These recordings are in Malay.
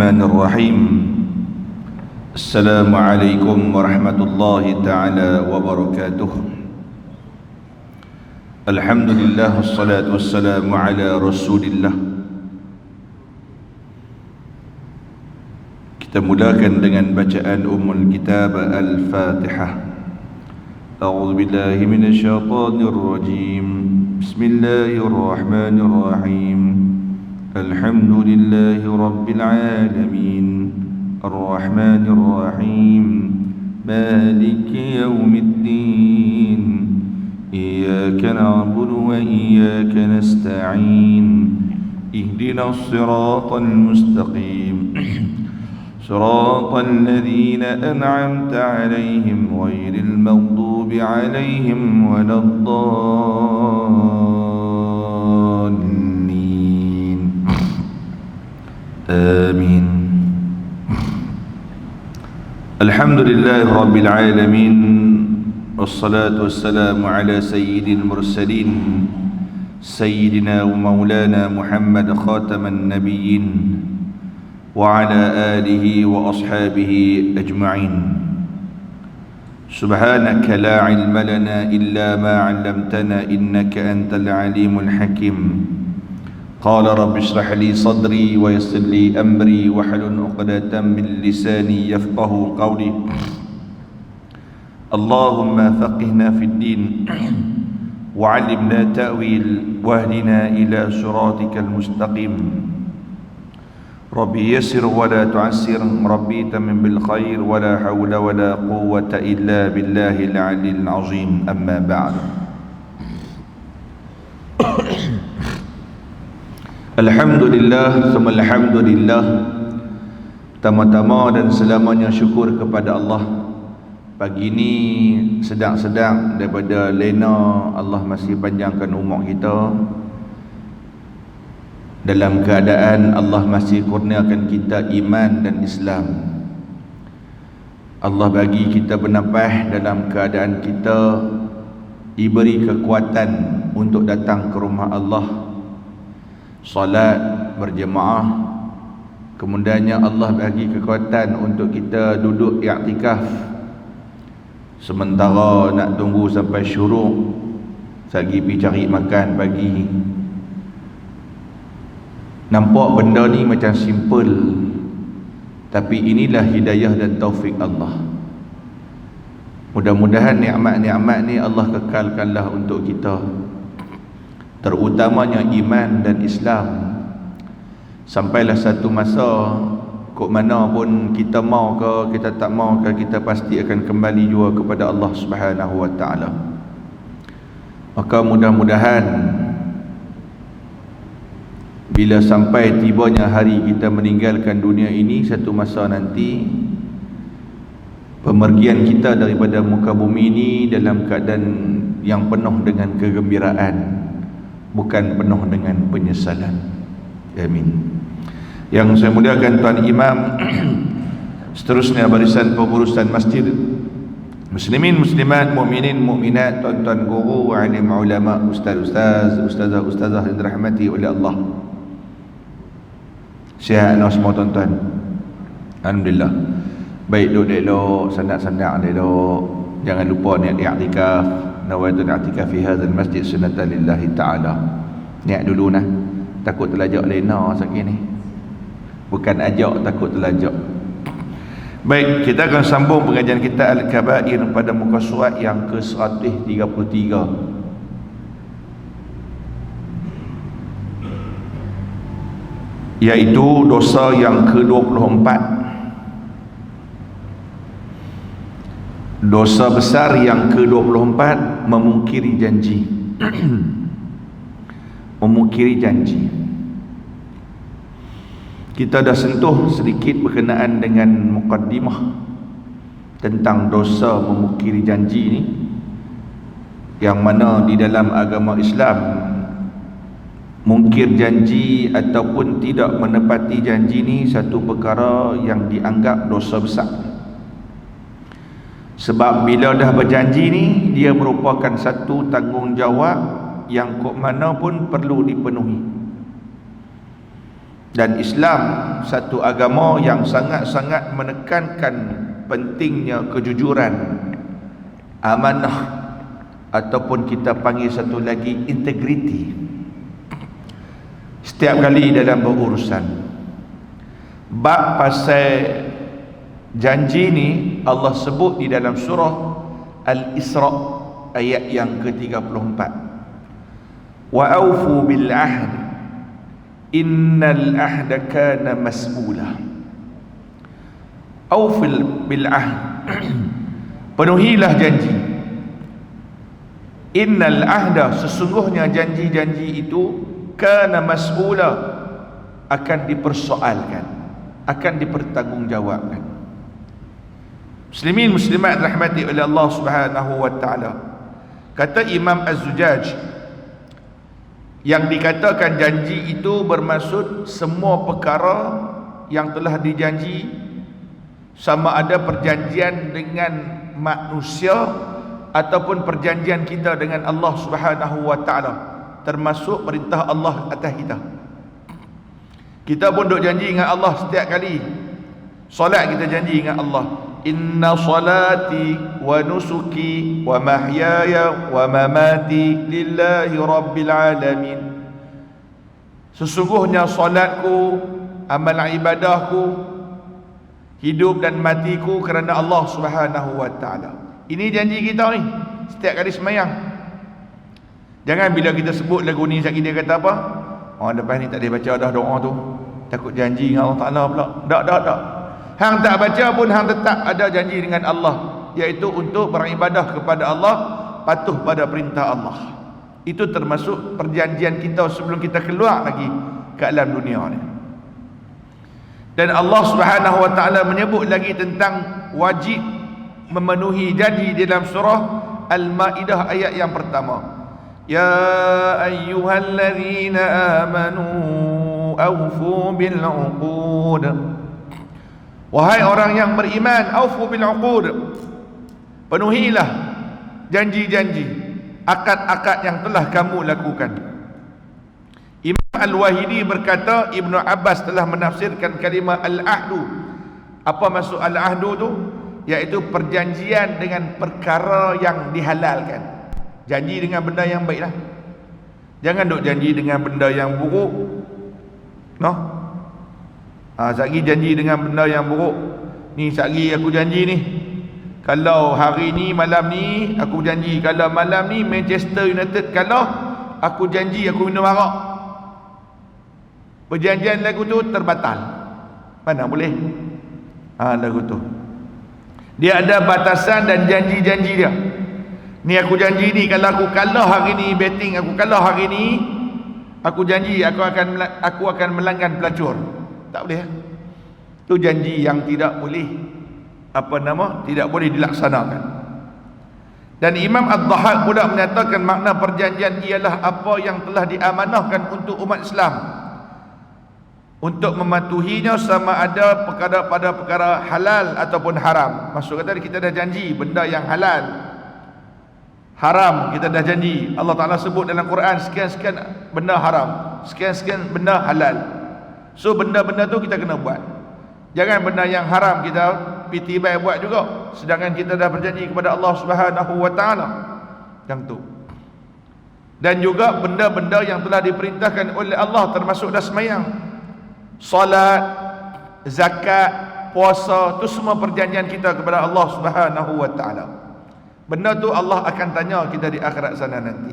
الرحمن الرحيم. السلام عليكم ورحمة الله تعالى وبركاته. الحمد لله والصلاة والسلام على رسول الله. Kita mulakan dengan bacaan Ummul Kitab Al-Fatihah. A'udzu billahi minasyaitonir rajim. Bismillahirrahmanirrahim. Alhamdulillahi rabbil alamin. Ar-Rahmanir Rahim. Maliki yaumiddin. Iyyaka na'budu wa iyyaka nasta'in. Ihdinas siratal mustaqim. صراط الذين أنعمت عليهم غير المغضوب عليهم ولا الضالين آمين. الحمد لله رب العالمين، والصلاة والسلام على سيد المرسلين سيدنا ومولانا محمد خاتم النبيين وعلى آله وأصحابه أجمعين. سبحانك لا علم لنا إلا ما علمتنا إنك أنت العليم الحكيم. قال رب اشرح لي صدري ويسر لي أمري واحلل عقدة من لساني يفقه قولي. اللهم فقهنا في الدين وعلمنا تأويل واهدنا إلى صراطك المستقيم. ربي يسر ولا تعسر، ربي تمم بالخير، ولا حول ولا قوة إلا بالله العلي العظيم. أما بعد. Alhamdulillah, summa alhamdulillah. Tama-tama dan selamanya syukur kepada Allah. Pagi ini sedang-sedang daripada lena Allah masih panjangkan umur kita, dalam keadaan Allah masih kurniakan kita iman dan Islam. Allah bagi kita bernafas dalam keadaan kita diberi kekuatan untuk datang ke rumah Allah, salat berjemaah. Kemudiannya Allah bagi kekuatan untuk kita duduk i'tikaf sementara nak tunggu sampai syuruk, lagi pergi cari makan pagi. Nampak benda ni macam simple, tapi inilah hidayah dan taufik Allah. Mudah-mudahan nikmat-nikmat ni Allah kekalkanlah untuk kita, terutamanya iman dan Islam. Sampailah satu masa, kok mana pun kita mau ke kita tak mau ke, kita pasti akan kembali juga kepada Allah Subhanahu wa taala. Maka mudah-mudahan bila sampai tibanya hari kita meninggalkan dunia ini, satu masa nanti pemergian kita daripada muka bumi ini dalam keadaan yang penuh dengan kegembiraan, bukan penuh dengan penyesalan. Amin. Yang saya muliakan Tuan Imam, seterusnya barisan pengurusan masjid, muslimin, muslimat, mukminin, mukminat, tuan-tuan guru, alim ulama, ustaz-ustaz, ustazah-ustazah yang dirahmati oleh Allah. Sihat semua tuan-tuan? Alhamdulillah. Baik, duduk elok, sandak-sandak elok. Jangan lupa niat i'tikaf. Nawaitu i'tikaf fi hadzal masjid sunnatan lillahi ta'ala. Niat dulu nah. Takut terlajak lena sekali ni. Bukan ajak, takut terlajak. Baik, kita akan sambung pengajian kita Al-Kabair pada muka surat yang ke-133. Iaitu dosa yang ke-24. Dosa besar yang ke-24, memungkiri janji. Memungkiri janji. Kita dah sentuh sedikit berkenaan dengan muqaddimah tentang dosa memungkiri janji ni, yang mana di dalam agama Islam mungkir janji ataupun tidak menepati janji ni satu perkara yang dianggap dosa besar. Sebab bila dah berjanji ni, dia merupakan satu tanggungjawab yang kok mana pun perlu dipenuhi. Dan Islam satu agama yang sangat-sangat menekankan pentingnya kejujuran, amanah, ataupun kita panggil satu lagi integriti. Setiap kali dalam berurusan, bab pasal janji ni Allah sebut di dalam surah Al-Isra ayat yang ke-34. Wa aufu bil ahd innal ahda kana mas'ula. Aufil bil ahd, penuhilah janji. Innal ahda, sesungguhnya janji-janji itu kana mas'ula, akan dipersoalkan, akan dipertanggungjawabkan. Muslimin muslimat rahmati oleh Allah Subhanahu wa taala. Kata Imam Az-Zujaj, yang dikatakan janji itu bermaksud semua perkara yang telah dijanji, sama ada perjanjian dengan manusia ataupun perjanjian kita dengan Allah Subhanahu wa taala, termasuk perintah Allah atas kita. Kita pun duk janji dengan Allah setiap kali solat, kita janji dengan Allah, inna salati wa nusuki wa mahyaya wa mamati lillahi rabbil alamin. Sesungguhnya solatku, amal ibadahku, hidup dan matiku kerana Allah Subhanahu wa taala. Ini janji kita ni setiap kali sembahyang. Jangan bila kita sebut lagu ni sekali dia kata apa? Oh, lepas ni tak boleh baca dah doa tu, takut janji dengan Allah Taala pula. Tak. Hang tak baca pun hang tetap ada janji dengan Allah, iaitu untuk beribadah kepada Allah, patuh pada perintah Allah. Itu termasuk perjanjian kita sebelum kita keluar lagi ke alam dunia ni. Dan Allah Subhanahu wa taala menyebut lagi tentang wajib memenuhi janji dalam surah Al-Maidah ayat yang pertama. Ya ayyuhallazina amanu awfu bil uqud. Wahai orang yang beriman, aufu bil uqud, penuhilah janji-janji, akad-akad yang telah kamu lakukan. Imam Al-Wahidi berkata, Ibnu Abbas telah menafsirkan kalimah al-ahdu. Apa maksud al-ahdu tu? Iaitu perjanjian dengan perkara yang dihalalkan. Janji dengan benda yang baiklah. Jangan duk janji dengan benda yang buruk. Sehari janji dengan benda yang buruk. Ni sehari aku janji ni, kalau hari ni malam ni aku janji, kalau malam ni Manchester United kalah, aku janji aku minum arak. Perjanjian lagu tu terbatal. Mana boleh? Lagu tu dia ada batasan dan janji-janji dia. Ni aku janji ni, kalau aku kalah hari ni betting, aku kalah hari ni, aku janji aku akan melanggan pelacur. Tak boleh. Itu janji yang tidak boleh tidak boleh dilaksanakan. Dan Imam Ad-Dhahhak pula menyatakan makna perjanjian ialah apa yang telah diamanahkan untuk umat Islam untuk mematuhinya, sama ada pada perkara halal ataupun haram. Maksud kata kita dah janji benda yang halal, haram kita dah janji. Allah Ta'ala sebut dalam Quran sekian-sekian benda haram, sekian-sekian benda halal. So benda-benda tu kita kena buat. Jangan benda yang haram kita piti-bai buat juga, sedangkan kita dah berjanji kepada Allah Subhanahu wa taala. Yang tu. Dan juga benda-benda yang telah diperintahkan oleh Allah, termasuk dah sembahyang, solat, zakat, puasa, tu semua perjanjian kita kepada Allah Subhanahu wa taala. Benda tu Allah akan tanya kita di akhirat sana nanti.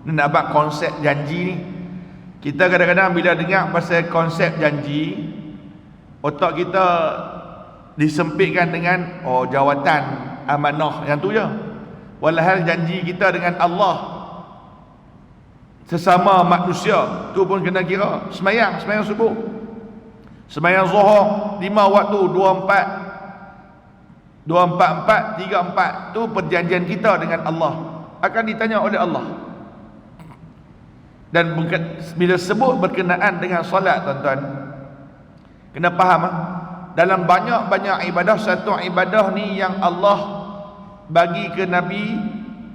Ni nak abang konsep janji ni. Kita kadang-kadang bila dengar pasal konsep janji, otak kita disempitkan dengan jawatan, amanah, yang tu je. Walhal janji kita dengan Allah, sesama manusia, tu pun kena kira. Sembahyang subuh, sembahyang zuhur 5 waktu, 24, 34, tu perjanjian kita dengan Allah, akan ditanya oleh Allah. Dan bila sebut berkenaan dengan solat, tuan-tuan kena faham, dalam banyak-banyak ibadah, satu ibadah ni yang Allah bagi ke Nabi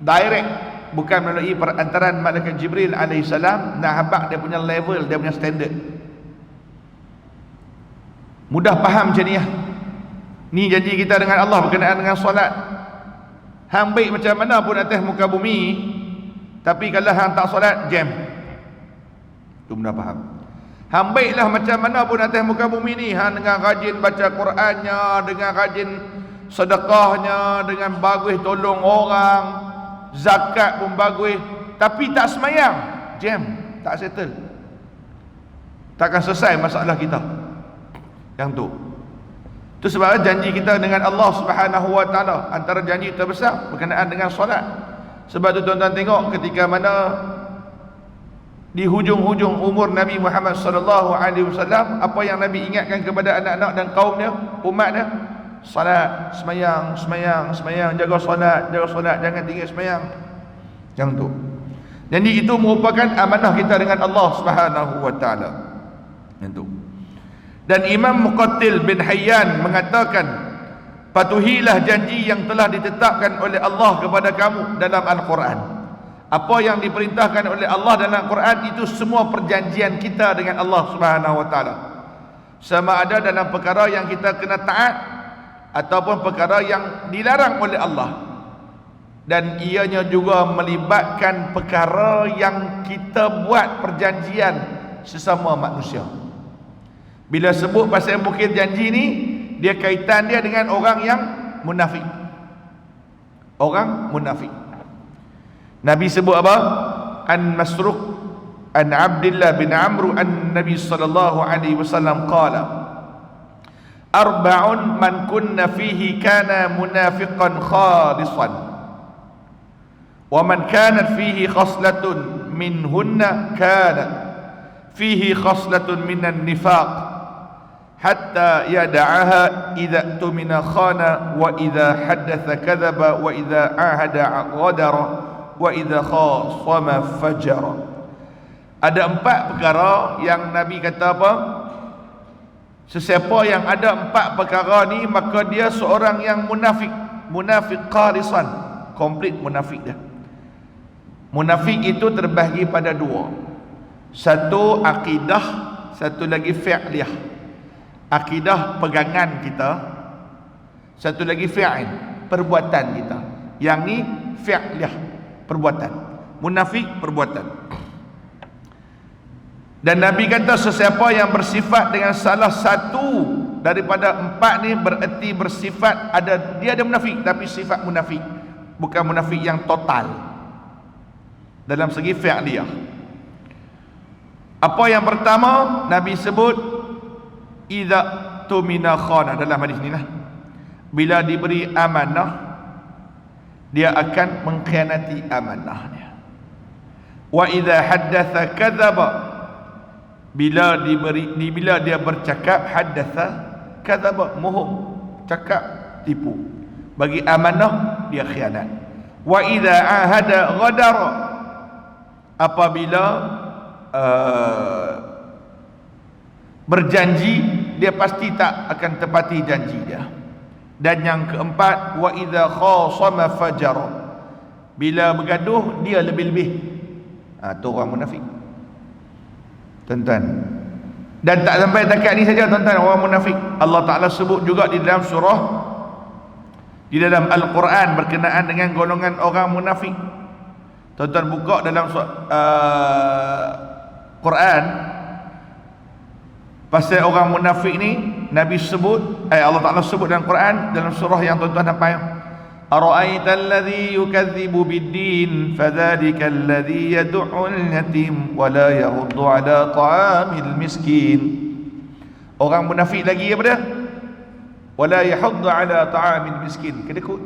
direct, bukan melalui perantaran malaikat Jibril alaihissalam, nak habaq dia punya level, dia punya standard. Mudah faham macam ni lah. Ni janji kita dengan Allah berkenaan dengan solat. Hang baik macam mana pun atas muka bumi, tapi kalau hang tak solat, jam. Tu mudah faham. Hang baiklah macam mana pun atas muka bumi ni, hang dengan rajin baca Qurannya, dengan rajin sedekahnya, dengan bagus tolong orang, zakat pun bagus, tapi tak semayang, jam, tak settle. Takkan selesai masalah kita. Yang tu. Itu sebab janji kita dengan Allah Subhanahu wa taala, antara janji terbesar berkenaan dengan solat. Sebab tu tuan-tuan tengok ketika mana di hujung-hujung umur Nabi Muhammad sallallahu alaihi wasallam, apa yang Nabi ingatkan kepada anak-anak dan kaumnya, umatnya? Salat, semayang, semayang, semayang, jaga solat, jangan tinggal semayang. Yang tu. Jadi itu merupakan amanah kita dengan Allah Subhanahu wa taala. Yang tu. Dan Imam Muqattil bin Hayyan mengatakan, patuhilah janji yang telah ditetapkan oleh Allah kepada kamu dalam Al-Quran. Apa yang diperintahkan oleh Allah dalam Al-Quran itu semua perjanjian kita dengan Allah Subhanahu wa taala. Sama ada dalam perkara yang kita kena taat ataupun perkara yang dilarang oleh Allah. Dan ianya juga melibatkan perkara yang kita buat perjanjian sesama manusia. Bila sebut pasal bukit janji ni, dia kaitan dia dengan orang yang munafik. Orang munafik. Nabi sebut apa? An Masruq an Abdullah bin Amr an Nabi sallallahu alaihi wasallam qala arba'un man kunna fihi kana munafiqan khalisan wa man kanat fihi khaslatun minhunna kanat fihi khaslatun minan nifaq hatta yada'aha idza tumina khana wa idza haddatha kadhaba wa idza ahada ghadara wa idza khasama fajara. Ada 4 perkara yang Nabi kata apa? Sesiapa yang ada 4 perkara ni, maka dia seorang yang munafik, munafik khalisan, komplit munafik dia. Munafik itu terbahagi pada 2. Satu akidah, satu lagi fi'liyah. Akidah pegangan kita, satu lagi fi'il, perbuatan kita. Yang ni fi'liyah, perbuatan. Munafik perbuatan. Dan Nabi kata sesiapa yang bersifat dengan salah satu daripada 4 ni, bererti bersifat dia ada munafik, tapi sifat munafik, bukan munafik yang total dalam segi fi'liyah. Apa yang pertama Nabi sebut, idza tumina khana, dalam hadis ni lah, bila diberi amanah dia akan mengkhianati amanahnya. Wa idza haddatha kadzaba, bila dia bercakap, haddatha kadzaba, bohong, cakap tipu, bagi amanah dia khianat. Wa idza ahada ghadara, apabila berjanji dia pasti tak akan tepati janji dia. Dan yang keempat, wa idza khasama fajara, bila bergaduh dia lebih-lebih. Tu orang munafik, tuan-tuan. Dan tak sampai dekat ni saja, tuan-tuan, orang munafik Allah Ta'ala sebut juga di dalam surah, di dalam Al-Quran berkenaan dengan golongan orang munafik. Tuan-tuan buka dalam Quran pasal orang munafik ni, Nabi sebut, Allah Ta'ala sebut dalam Quran, dalam surah yang tuan-tuan hafal, ara'aita alladhi yukadzibu bid-din fadhalika alladhi yad'ul yatim wa la yahuddu ala ta'amil miskin. Orang munafik lagi apa dia? Wa la yahuddu ala ta'amil miskin, kedekut.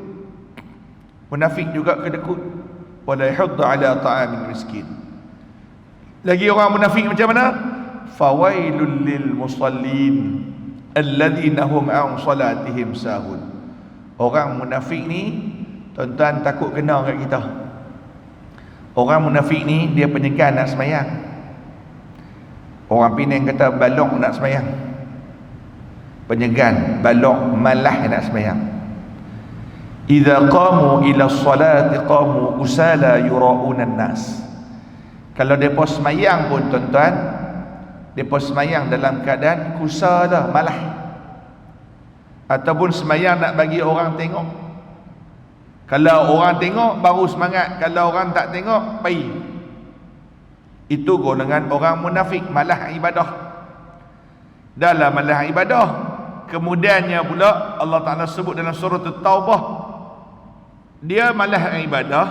Munafik juga kedekut. Wa la yahuddu ala ta'amil miskin. Lagi orang munafik macam mana? Fawailul lil musallin alladhina hum an salatihim sahun. Orang munafik ni, tuan-tuan, takut kena kat kita. Orang munafik ni dia penyegan nak semayang. Orang Penang kata balok nak semayang. Penyegan, balok, malah nak semayang. Idza qamu ila salati qamu usala yura'una an-nas. Kalau depa semayang pun, tuan-tuan, depa semayang dalam keadaan kusala, malah. ataupun sembahyang nak bagi orang tengok. Kalau orang tengok baru semangat, kalau orang tak tengok pai. Itu golongan orang munafik, malah ibadah. Dalam malah ibadah, kemudiannya pula Allah Ta'ala sebut dalam surah At-Taubah, dia malah ibadah,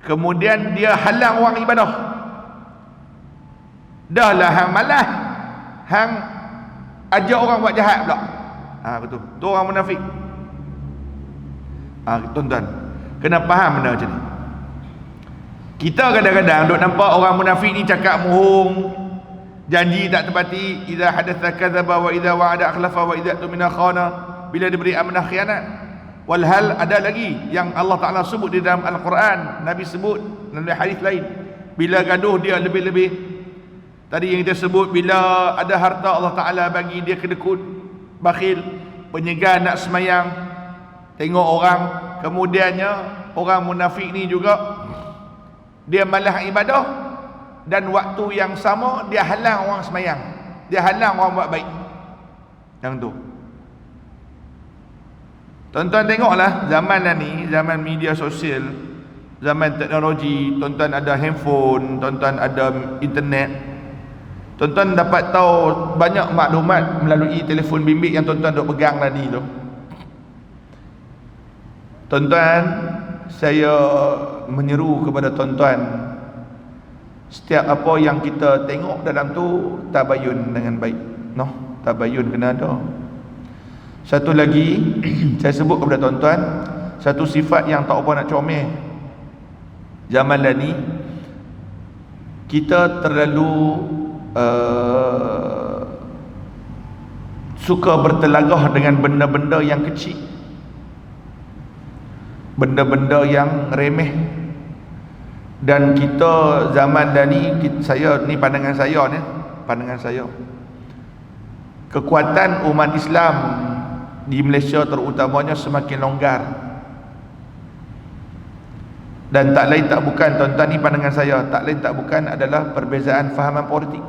kemudian dia halang orang ibadah. Dah lah hang malah, hang ajak orang buat jahat pula. Betul. Tu orang munafik. Tuan-tuan, kena faham benda macam ni. Kita kadang-kadang duk nampak orang munafik ni cakap mohong, janji tak tepati, idza hadatsa kadzaba wa idza wa'ada akhlafa wa idza tumina khana, bila diberi amanah khianat. Walhal ada lagi yang Allah Ta'ala sebut di dalam Al-Quran, Nabi sebut dalam hadis lain, bila gaduh dia lebih-lebih. Tadi yang kita sebut, bila ada harta Allah Ta'ala bagi dia kedekut, bakhil, penyegan nak semayang, tengok orang. Kemudiannya orang munafik ni juga, dia malah ibadah, dan waktu yang sama dia halang orang semayang, dia halang orang buat baik. Yang tu tuan-tuan tengoklah, zaman ni zaman media sosial, zaman teknologi. Tuan-tuan ada handphone, tuan-tuan ada internet, tuan-tuan dapat tahu banyak maklumat melalui telefon bimbit yang tuan-tuan duk pegang tadi tu. Tuan-tuan, saya menyeru kepada tuan-tuan, setiap apa yang kita tengok dalam tu tabayun dengan baik. Tabayun kena ada. Satu lagi saya sebut kepada tuan-tuan, satu sifat yang tak apa nak comel zaman ni, kita terlalu suka bertelagah dengan benda-benda yang kecil, benda-benda yang remeh. Dan kita zaman ni, saya ni pandangan saya, kekuatan umat Islam di Malaysia terutamanya semakin longgar. Dan tak lain tak bukan, tuan-tuan, ni pandangan saya, tak lain tak bukan adalah perbezaan fahaman politik.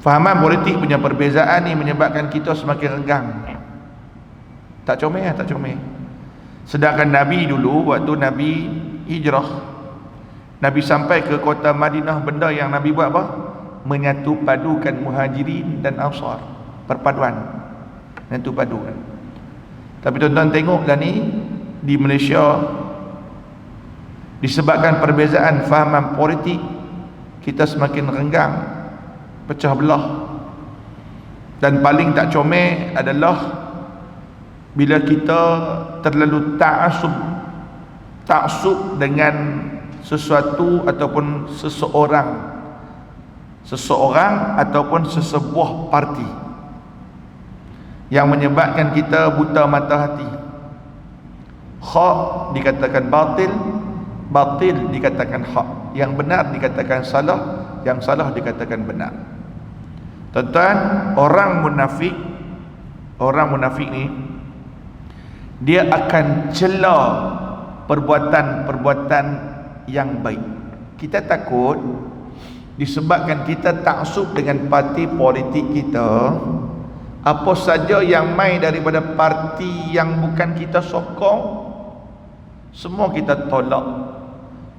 Fahaman politik punya perbezaan ni menyebabkan kita semakin renggang. Tak comel. Sedangkan Nabi dulu, waktu Nabi hijrah, Nabi sampai ke kota Madinah, benda yang Nabi buat apa? Menyatu padukan muhajirin dan ansar, perpaduan, menyatu padukan. Tapi tuan-tuan tengoklah ni, di Malaysia, disebabkan perbezaan fahaman politik, kita semakin renggang, pecah belah. Dan paling tak comel adalah bila kita terlalu ta'assub dengan sesuatu ataupun seseorang ataupun sesebuah parti, yang menyebabkan kita buta mata hati. Hak dikatakan batil, batil dikatakan hak, yang benar dikatakan salah, yang salah dikatakan benar. Tuan-tuan, orang munafik ni, dia akan cela perbuatan-perbuatan yang baik. Kita takut disebabkan kita taksub dengan parti politik kita, apa saja yang mai daripada parti yang bukan kita sokong, semua kita tolak,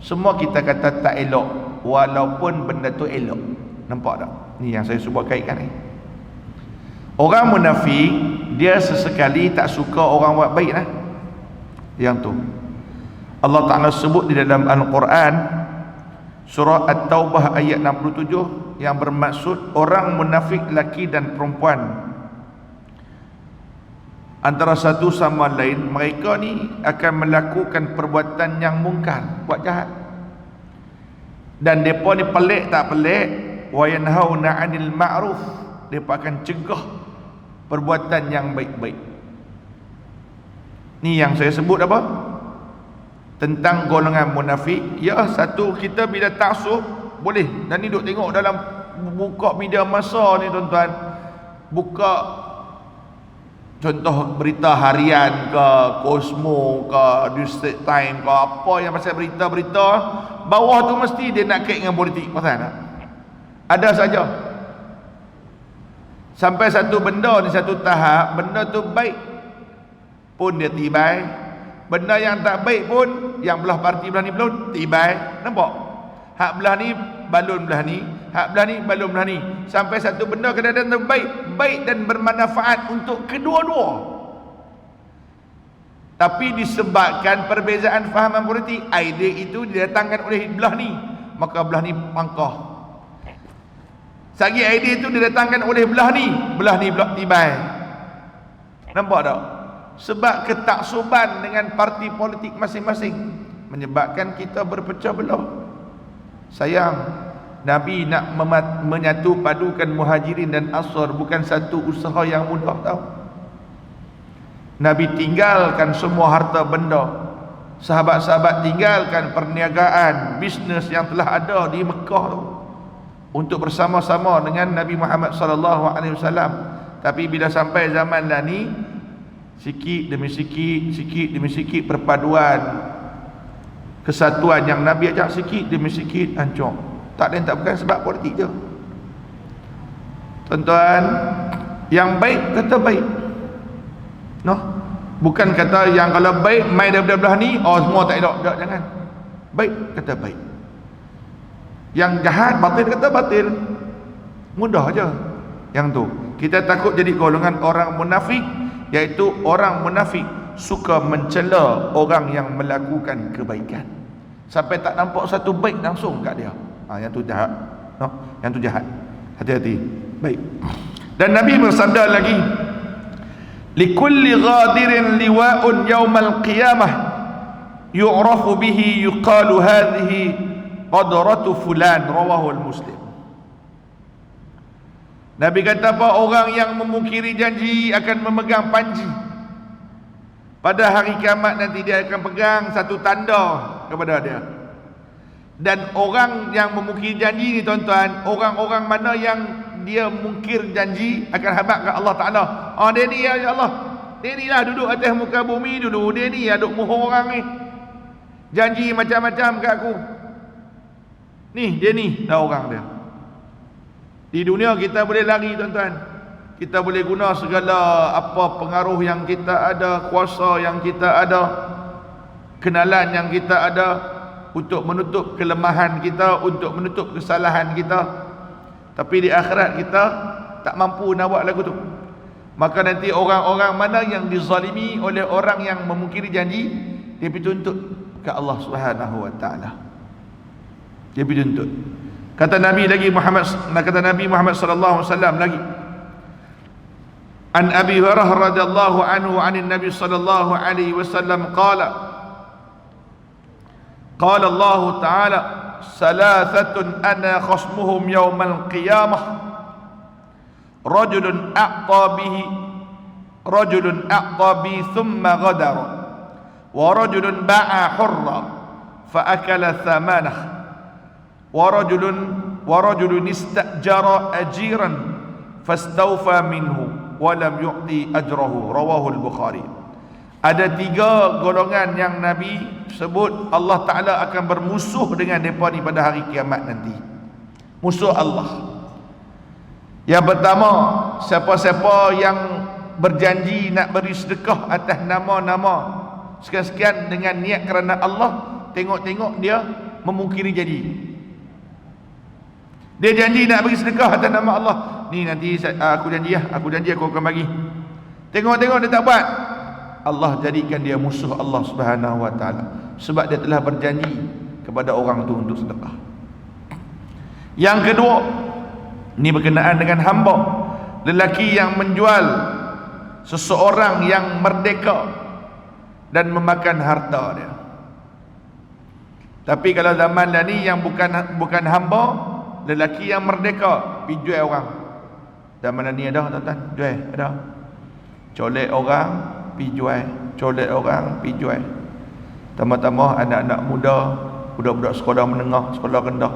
semua kita kata tak elok, walaupun benda tu elok. Nampak tak? Ni yang saya cuba kaitkan ni. Orang munafik, dia sesekali tak suka orang buat baik lah. Yang tu Allah Ta'ala sebut di dalam Al-Quran, surah At-Taubah ayat 67, yang bermaksud orang munafik laki dan perempuan, antara satu sama lain, mereka ni akan melakukan perbuatan yang mungkar, buat jahat. Dan mereka ni pelik tak pelik, wa yanhauna 'anil ma'ruf, mereka akan cegah perbuatan yang baik-baik. Ni yang saya sebut apa? Tentang golongan munafik. Ya, satu, kita bila taksub boleh. Dan ni duk tengok dalam buka media masa ni tuan-tuan, buka contoh berita harian ke, Cosmo ke, The Straits Times ke, apa yang pasal berita-berita, bawah tu mesti dia nak kait dengan politik. Pasal tak? Ada saja. Sampai satu benda ni satu tahap, benda tu baik pun dia tibai, benda yang tak baik pun yang belah parti belah ni belum tibai. Nampak? Hak belah ni balun belah ni, hak belah ni balun belah ni. Sampai satu benda kadang-kadang tu baik dan bermanfaat untuk kedua-dua. Tapi disebabkan perbezaan fahaman politik, idea itu didatangkan oleh belah ni, maka belah ni pangkah. Sagi idea itu didatangkan oleh belah ni blok tibai. Nampak tak? Sebab ketaksuban dengan parti politik masing-masing menyebabkan kita berpecah belah. Sayang, Nabi nak menyatu padukan Muhajirin dan Ansar bukan satu usaha yang mudah tau. Nabi tinggalkan semua harta benda, sahabat-sahabat tinggalkan perniagaan, bisnes yang telah ada di Mekah tu untuk bersama-sama dengan Nabi Muhammad sallallahu alaihi wasallam. Tapi bila sampai zaman dah ni, sikit demi sikit perpaduan kesatuan yang Nabi ajak sikit demi sikit hancur. Tak lain tak bukan sebab politik je. Tuan-tuan, yang baik kata baik. Noh, bukan kata yang kalau baik mai daripada belah ni, oh semua tak elok. Tak, jangan. Baik kata baik. Yang jahat batil kata batil. Mudah aja. Yang tu. Kita takut jadi golongan orang munafik, iaitu orang munafik suka mencela orang yang melakukan kebaikan sampai tak nampak satu baik langsung kat dia. Yang tu jahat. No? Yang tu jahat. Hati-hati. Baik. Dan Nabi bersabda lagi, likulli ghadirin liwa'un yawmal qiyamah yu'rafu bihi yuqalu hadhihi qadratu fulan, rawahul Muslim. Nabi kata apa? Orang yang memungkiri janji akan memegang panji. Pada hari kiamat nanti dia akan pegang satu tanda kepada dia. Dan orang yang memungkiri janji ni tuan-tuan, orang-orang mana yang dia mungkir janji akan habaq ke Allah Ta'ala. Dia ni ya Allah, dia ni lah duduk atas muka bumi dulu, dia ni duduk mohon orang ni, janji macam-macam kat aku ni, dia ni dah orang dia. Di dunia kita boleh lari tuan-tuan, kita boleh guna segala apa pengaruh yang kita ada, kuasa yang kita ada, kenalan yang kita ada untuk menutup kelemahan kita, untuk menutup kesalahan kita. Tapi di akhirat kita tak mampu nak buat lagu tu. Maka nanti orang-orang mana yang dizalimi oleh orang yang memungkiri janji, dia pergi tuntut ke Allah Subhanahu wa taala. Dia pergi tuntut. Kata Nabi Muhammad sallallahu alaihi wasallam lagi, an Abi Hurairah radhiyallahu anhu anin Nabi sallallahu alaihi wasallam qala Allah Ta'ala salathatun ana khasmuhum yawmal qiyamah rajulun a'ta bi thumma ghadara wa rajulun ba'a hurra fa akala thamanah wa rajulun istajara ajiran fastawfa minhu wa lam yu'ti ajrahu, rawahu al-Bukhari. Ada tiga golongan yang Nabi sebut Allah Ta'ala akan bermusuh dengan mereka ni pada hari kiamat nanti. Musuh Allah. Yang pertama, siapa-siapa yang berjanji nak beri sedekah atas nama-nama sekian-sekian dengan niat kerana Allah, tengok-tengok dia memungkiri janji. Dia janji nak beri sedekah atas nama Allah. Ni nanti aku janji aku akan bagi. Tengok-tengok dia tak buat. Allah jadikan dia musuh Allah Subhanahu wa taala sebab dia telah berjanji kepada orang tu untuk sedekah. Yang kedua, ini berkenaan dengan hamba, lelaki yang menjual seseorang yang merdeka dan memakan harta dia. Tapi kalau zaman dah ni yang bukan hamba, lelaki yang merdeka pergi jual orang. Zaman dah ni ada tuan-tuan, jual ada. Colek orang pi jual, colek orang pi jual. Tambah-tambah anak-anak muda, budak-budak sekolah menengah, sekolah rendah.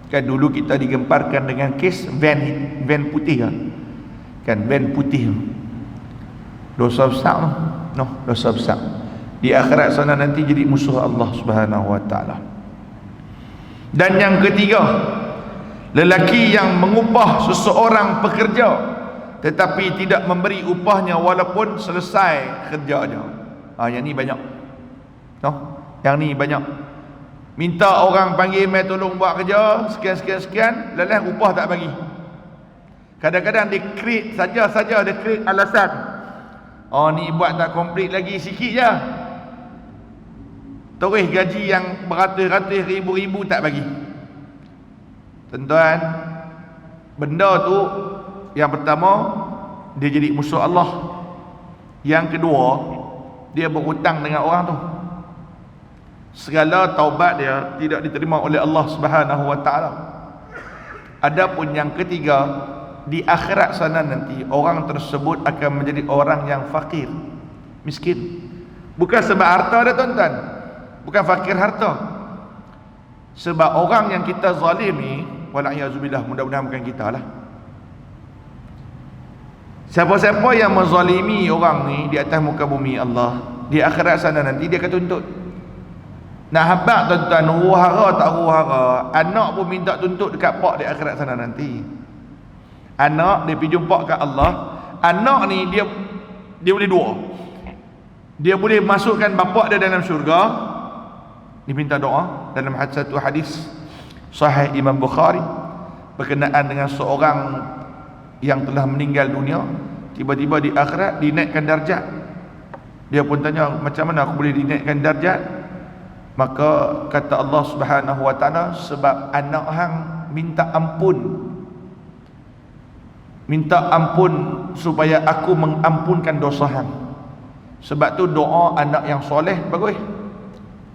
Kan dulu kita digemparkan dengan kes van putih kan, van putih. Dosa besar dosa besar. Di akhirat sana nanti jadi musuh Allah Subhanahu wa taala. Dan yang ketiga, lelaki yang mengupah seseorang pekerja tetapi tidak memberi upahnya walaupun selesai kerjanya. Yang ni banyak. Yang ni banyak. Minta orang panggil mai tolong buat kerja sekian, lepas upah tak bagi. Kadang-kadang dia create saja dia create alasan. Ni buat tak komplit lagi sikit je. Terus gaji yang beratus-ratus ribu-ribu tak bagi. Tuan-tuan, benda tu yang pertama, dia jadi musuh Allah. Yang kedua, dia berhutang dengan orang tu. Segala taubat dia tidak diterima oleh Allah Subhanahu wa taala. Adapun yang ketiga, di akhirat sana nanti orang tersebut akan menjadi orang yang fakir, miskin. Bukan sebab harta dia, tuan-tuan. Bukan fakir harta. Sebab orang yang kita zalim ni, wala'iyyazubillah, mudah-mudahan bukan kita lah. Siapa-siapa yang menzalimi orang ni di atas muka bumi Allah, di akhirat sana nanti dia akan tuntut. Nak habaq, tuan-tuan, huru-hara tak huru-hara, anak pun minta tuntut dekat pak di akhirat sana nanti. Anak dia pergi jumpa kat Allah. Anak ni dia boleh dua. Dia boleh masukkan bapak dia dalam syurga. Dia minta doa dalam satu hadis Sahih Imam Bukhari berkenaan dengan seorang yang telah meninggal dunia, tiba-tiba di akhirat dinaikkan darjat. Dia pun tanya, macam mana aku boleh dinaikkan darjat? Maka kata Allah Subhanahu wa taala, sebab anak hang minta ampun supaya aku mengampunkan dosa hang. Sebab tu doa anak yang soleh bagus.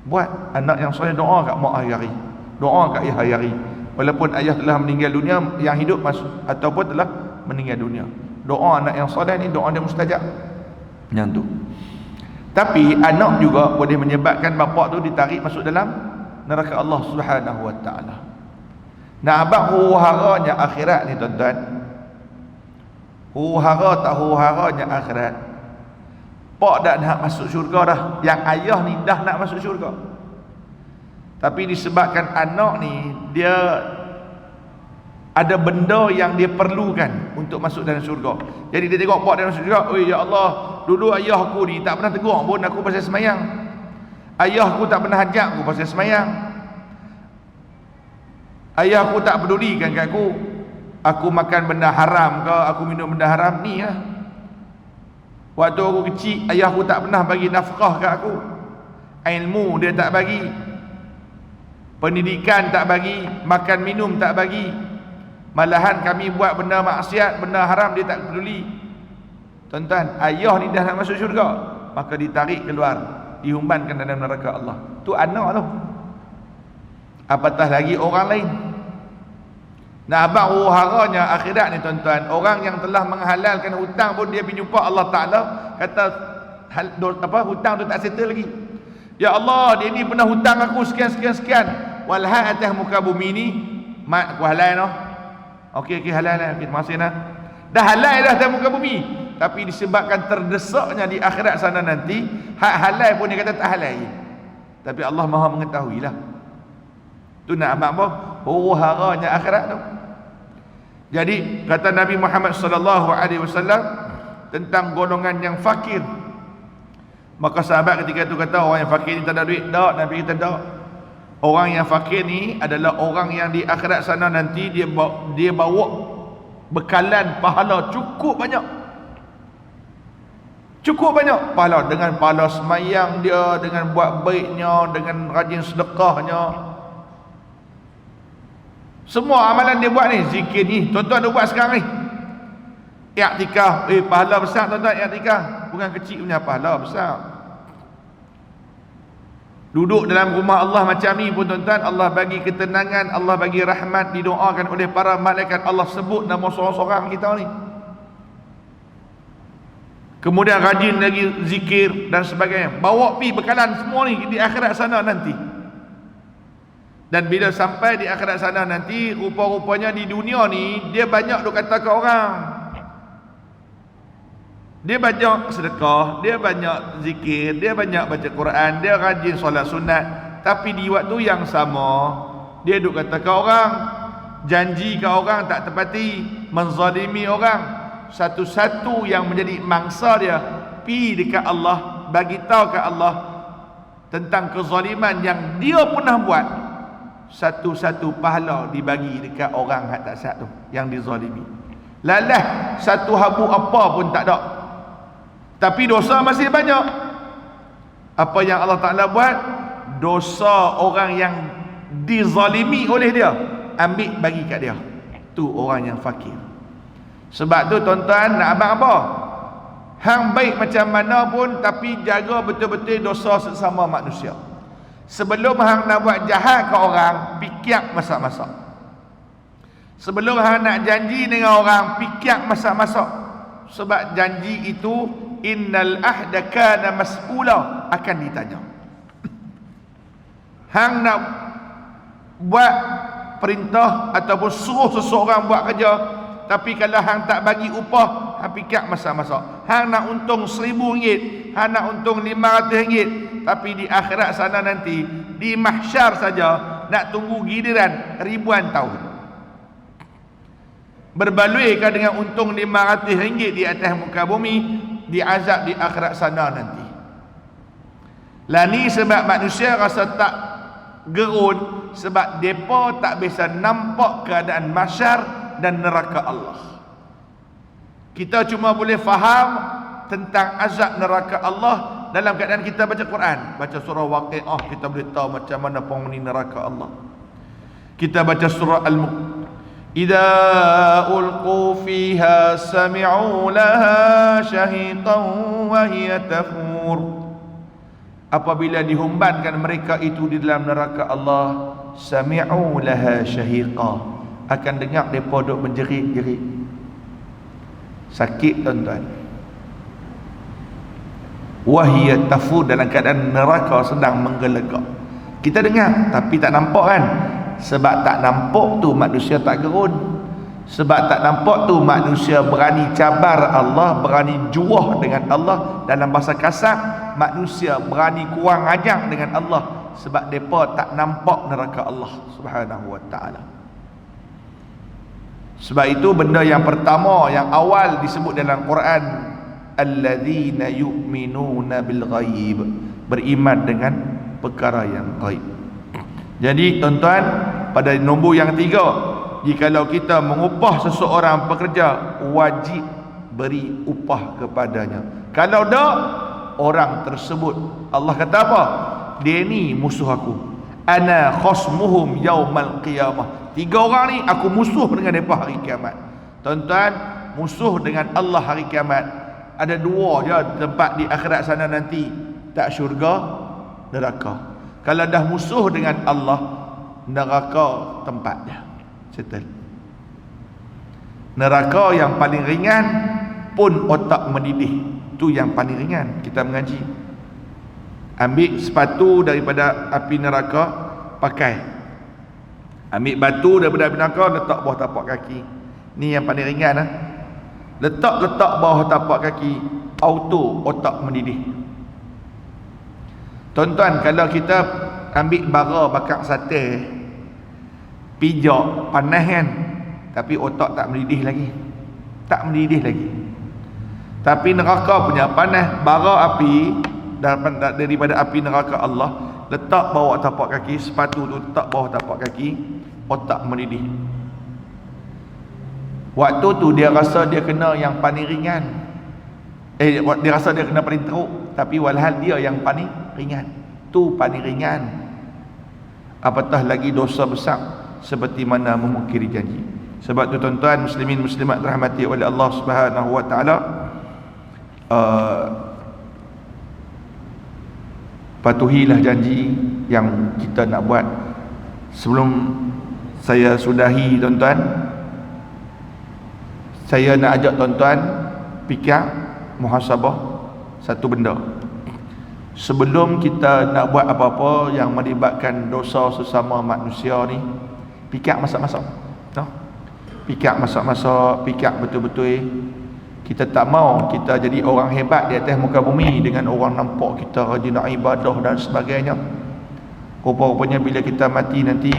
Buat anak yang soleh, doa kat mak hari-hari, doa kat ayah hari-hari, walaupun ayah telah meninggal dunia, yang hidup masuk ataupun telah meninggal dunia. Doa anak yang soleh ni doa dia mustajab. Yang tu. Tapi anak juga boleh menyebabkan bapak tu ditarik masuk dalam neraka Allah Subhanahu wa taala. Nak abang huru-haranya akhirat ni, tuan-tuan. Huru-hara tak huru-haranya akhirat. Pak dah nak masuk syurga dah, yang ayah ni dah nak masuk syurga. Tapi disebabkan anak ni dia ada benda yang dia perlukan untuk masuk dalam syurga. Jadi dia tengok pak dalam syurga, "Oi ya Allah, dulu ayah aku ni tak pernah tegur pun aku pasal semayang. Ayah aku tak pernah ajak aku pasal semayang. Ayah aku tak pedulikan kat aku. Aku makan benda haram ke, aku minum benda haram ni lah. Waktu aku kecil, ayah aku tak pernah bagi nafkah kat aku. Ilmu dia tak bagi, pendidikan tak bagi, makan minum tak bagi. Malahan kami buat benda maksiat, benda haram, dia tak peduli." Tuan-tuan, ayah ni dah nak masuk syurga, maka ditarik keluar, dihumbankan dalam neraka Allah. Tu anak tu. Apatah lagi orang lain. Nah, abang huru-haranya akhirat ni, tuan-tuan, orang yang telah menghalalkan hutang pun dia pergi jumpa Allah Ta'ala, kata hutang tu tak settle lagi. Ya Allah, dia ni pernah hutang aku sekian. Walhal atas muka bumi ni mak aku halal noh. Okey halal lah. Terima kasih nah. Dah halal dah atas muka bumi, tapi disebabkan terdesaknya di akhirat sana nanti, hak halal pun dia kata tak halal. Tapi Allah Maha mengetahui lah. Tu nak abang apa? Huru-haranya akhirat tu. Jadi kata Nabi Muhammad sallallahu alaihi wasallam tentang golongan yang fakir. Maka sahabat ketika itu kata, orang yang fakir ni tak ada duit. Tak, Nabi kata tak. Orang yang fakir ni adalah orang yang di akhirat sana nanti dia bawa bekalan pahala cukup banyak. Cukup banyak pahala, dengan pahala semayang dia, dengan buat baiknya, dengan rajin sedekahnya. Semua amalan dia buat ni, zikir ni, tuan-tuan dia buat sekarang ni. I'tikaf, pahala besar tuan-tuan, i'tikaf. Bukan kecil punya, pahala besar. Duduk dalam rumah Allah macam ni pun, tuan-tuan, Allah bagi ketenangan, Allah bagi rahmat, didoakan oleh para malaikat. Allah sebut nama seorang-seorang kita ni. Kemudian rajin lagi zikir dan sebagainya. Bawa pi bekalan semua ni di akhirat sana nanti. Dan bila sampai di akhirat sana nanti, rupa-rupanya di dunia ni dia banyak duk kata ke orang, dia banyak sedekah, dia banyak zikir, dia banyak baca Quran, dia rajin solat sunat. Tapi di waktu yang sama, dia duk kata ke orang, janji ke orang tak tepati, menzalimi orang. satu-satu yang menjadi mangsa dia pi dekat Allah, bagi tahu ke Allah tentang kezaliman yang dia pernah buat, satu-satu pahala dibagi dekat orang hak tak sihat tu yang dizalimi. Lalah satu habu apa pun tak ada, tapi dosa masih banyak. Apa yang Allah Ta'ala buat, dosa orang yang dizalimi oleh dia ambil bagi kat dia, tu orang yang fakir. Sebab tu tuan-tuan, nak abang apa, hang baik macam mana pun, tapi jaga betul-betul dosa sesama manusia. Sebelum hang nak buat jahat ke orang, fikir masak-masak. Sebelum hang nak janji dengan orang, fikir masak-masak. Sebab janji itu, innal ahda kana mas'ula, akan ditanya. Hang nak buat perintah ataupun suruh seseorang buat kerja, tapi kalau hang tak bagi upah, hang fikir masak-masak. Hang nak untung RM1,000, hang nak untung RM500, tapi di akhirat sana nanti, di mahsyar saja, nak tunggu giliran ribuan tahun. Berbaluikah dengan untung RM500 di atas muka bumi, diazab di akhirat sana nanti. Lah ni sebab manusia rasa tak gerun, sebab depa tak bisa nampak keadaan mahsyar dan neraka Allah. Kita cuma boleh faham tentang azab neraka Allah dalam keadaan kita baca Quran, baca surah Waqiah, kita boleh tahu macam mana penghuni neraka Allah. Kita baca surah Al-Mulk, idza ulqu fiha sami'u laha syahiqan wa hiya tafur. Apabila dihumbankan mereka itu di dalam neraka Allah, sami'u laha syahiqa, akan dengar mereka duk menjerit-jerit. Sakit tuan-tuan. Wa hiya tafur, dalam keadaan neraka sedang menggelegak. Kita dengar tapi tak nampak kan? Sebab tak nampak tu manusia tak gerun. Sebab tak nampak tu manusia berani cabar Allah, berani juah dengan Allah. Dalam bahasa kasar, manusia berani kurang ajar dengan Allah, sebab mereka tak nampak neraka Allah Subhanahu wa ta'ala. Sebab itu benda yang pertama, yang awal disebut dalam Quran, alladzina yu'minuna bil ghaib, beriman dengan perkara yang ghaib. Jadi tuan-tuan, pada nombor yang 3, jikalau kita mengupah seseorang pekerja, wajib beri upah kepadanya. Kalau tak, orang tersebut, Allah kata apa? Dia ni musuh aku. Ana khasmuhum yaumal qiyamah. 3 orang ni aku musuh dengan mereka hari kiamat. Tuan-tuan, musuh dengan Allah hari kiamat ada 2 je tempat di akhirat sana nanti, tak syurga, neraka. Kalau dah musuh dengan Allah, neraka tempat dia. Settle. Neraka yang paling ringan pun otak mendidih, tu yang paling ringan. Kita mengaji, ambil sepatu daripada api neraka, pakai. Ambil batu daripada api neraka, letak bawah tapak kaki. Ni yang paling ringan lah. Letak bawah tapak kaki, auto otak mendidih. Tuan-tuan, kalau kita ambil bara bakar sate, pijak, panas kan, tapi otak tak mendidih lagi. Tak mendidih lagi. Tapi neraka punya panas, bara api daripada api neraka Allah, letak bawah tapak kaki, sepatu tu letak bawah tapak kaki, otak mendidih. Waktu tu dia rasa dia kena yang paling ringan. Dia rasa dia kena paling teruk, tapi walhal dia yang paling ringan. Tu paling ringan. Apatah lagi dosa besar seperti mana memungkiri janji. Sebab tu tuan-tuan muslimin muslimat rahmati oleh Allah Subhanahu wa taala, patuhilah janji yang kita nak buat. Sebelum saya sudahi tuan-tuan, saya nak ajak tuan-tuan fikir muhasabah satu benda. Sebelum kita nak buat apa-apa yang melibatkan dosa sesama manusia ni, fikir masak-masak. No? Fikir masak-masak, fikir betul-betul. Kita tak mau kita jadi orang hebat di atas muka bumi dengan orang nampak kita rajin ibadah dan sebagainya. Rupa-rupanya bila kita mati nanti,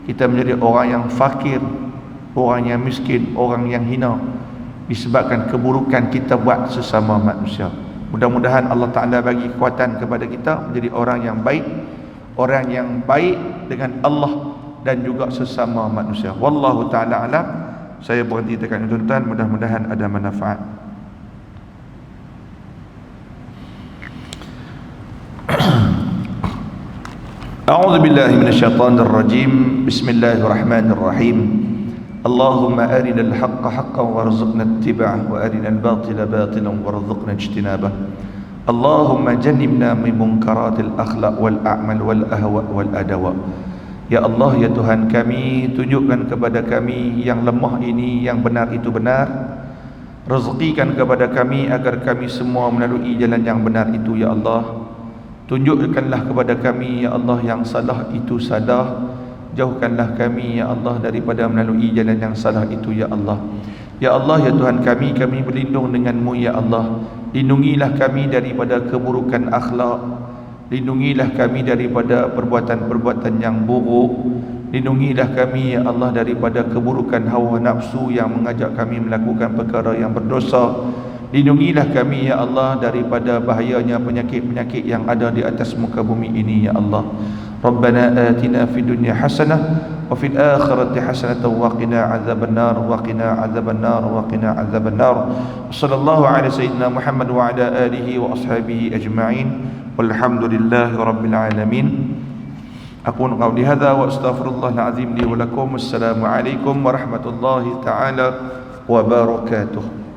kita menjadi orang yang fakir, orang yang miskin, orang yang hina. disebabkan keburukan kita buat sesama manusia. Mudah-mudahan Allah Ta'ala bagi kekuatan kepada kita menjadi orang yang baik, orang yang baik dengan Allah dan juga sesama manusia. Wallahu Ta'ala alam. Saya berhenti dekat ini tuan-tuan, mudah-mudahan ada manfaat. A'udzu billahi minasyaitonir rajim. Bismillahirrahmanirrahim. Allahumma arinal haqqa haqqan warzuqna ittiba'ah wa arinal batila batilan warzuqna ijtinabah. Allahumma jannibna min munkaratil akhlaq wal a'mal wal ahwa wal adawa. Ya Allah, ya Tuhan kami, tunjukkan kepada kami yang lemah ini yang benar itu benar. Rezekikan kepada kami agar kami semua melalui jalan yang benar itu ya Allah. Tunjukkanlah kepada kami ya Allah yang salah itu salah. Jauhkanlah kami ya Allah daripada melalui jalan yang salah itu ya Allah. Ya Allah, ya Tuhan kami berlindung denganmu ya Allah. Lindungilah kami daripada keburukan akhlak. Lindungilah kami daripada perbuatan-perbuatan yang buruk. Lindungilah kami ya Allah daripada keburukan hawa nafsu yang mengajak kami melakukan perkara yang berdosa. Lindungilah kami ya Allah daripada bahayanya penyakit-penyakit yang ada di atas muka bumi ini ya Allah. Rabbana atina fid dunya hasanah wa fil akhirati hasanah wa qina adzabannar wa qina adzabannar wa qina adzabannar. Sallallahu ala sayyidina Muhammad wa ala alihi wa ashabihi ajma'in. Walhamdulillahi rabbil alamin. Aqulu qawli hadza wa astaghfirullahal azim li wa lakum. Assalamu alaikum warahmatullahi taala wabarakatuh.